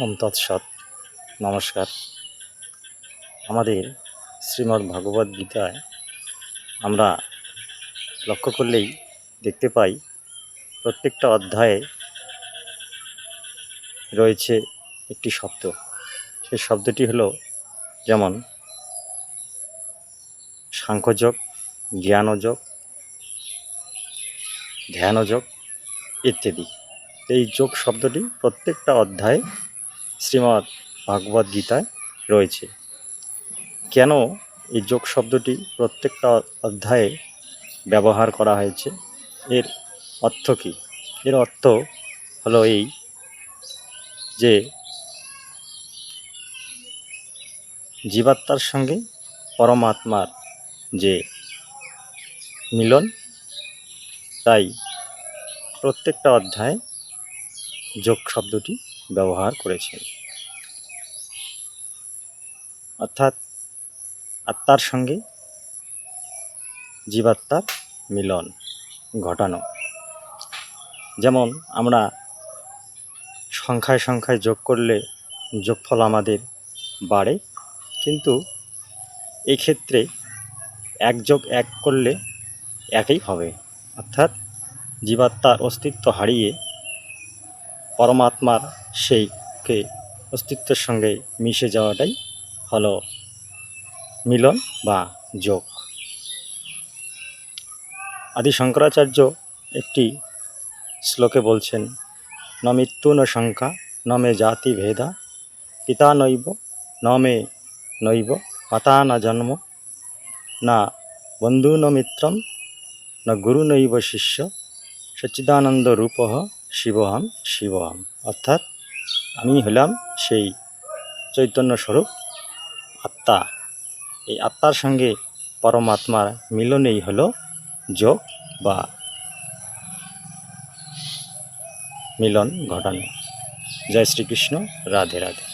ওম তৎসৎ। নমস্কার। আমাদের শ্রীমদ্ ভাগবত গীতায় আমরা লক্ষ্য করলেই দেখতে পাই প্রত্যেকটা অধ্যায়ে রয়েছে একটি শব্দ। সেই শব্দটি হলো যেমন সাংখ্যযোগ, জ্ঞানযোগ, ধ্যানযোগ ইত্যাদি। এই যোগ শব্দটি প্রত্যেকটা অধ্যায়ে শ্রীমদ্ ভাগবত গীতায় রয়েছে। কেন এই যোগ শব্দটি প্রত্যেকটা অধ্যায়ে ব্যবহার করা হয়েছে, এর অর্থ কী? এর অর্থ হলো এই যে জীবাত্মার সঙ্গে পরমাত্মার যে মিলন, তাই প্রত্যেকটা অধ্যায়ে যোগ শব্দটি ব্যবহার করেছেন। অর্থাৎ আত্মার সঙ্গে জীবাত্মার মিলন ঘটানো। যেমন আমরা সংখ্যায় সংখ্যায় যোগ করলে যোগফল আমাদের বাড়ে, কিন্তু এক্ষেত্রে 1 যোগ 1 করলে একই হবে। অর্থাৎ জীবাত্মার অস্তিত্ব হারিয়ে পরমাত্মার সেইকে অস্তিত্বের সঙ্গে মিশে যাওয়াটাই হলো মিলন বা যোগ। আদি শঙ্করাচার্য একটি শ্লোকে বলছেন, ন মৃত্যু ন সংখ্যা ন মে জাতি ভেদা পিতা নৈব ন মে নৈব মাতা ন জন্ম না বন্ধু ন মিত্রম ন গুরু নৈব শিষ্য সচ্চিদানন্দ রূপঃ শিবহম শিবহম। অর্থাৎ আমি হলাম সেই চৈতন্য স্বরূপ আত্মা। এই আত্মার সঙ্গে পরমাত্মার মিলনেই হলো যোগ বা মিলন ঘটানো। জয় শ্রীকৃষ্ণ। রাধে রাধে।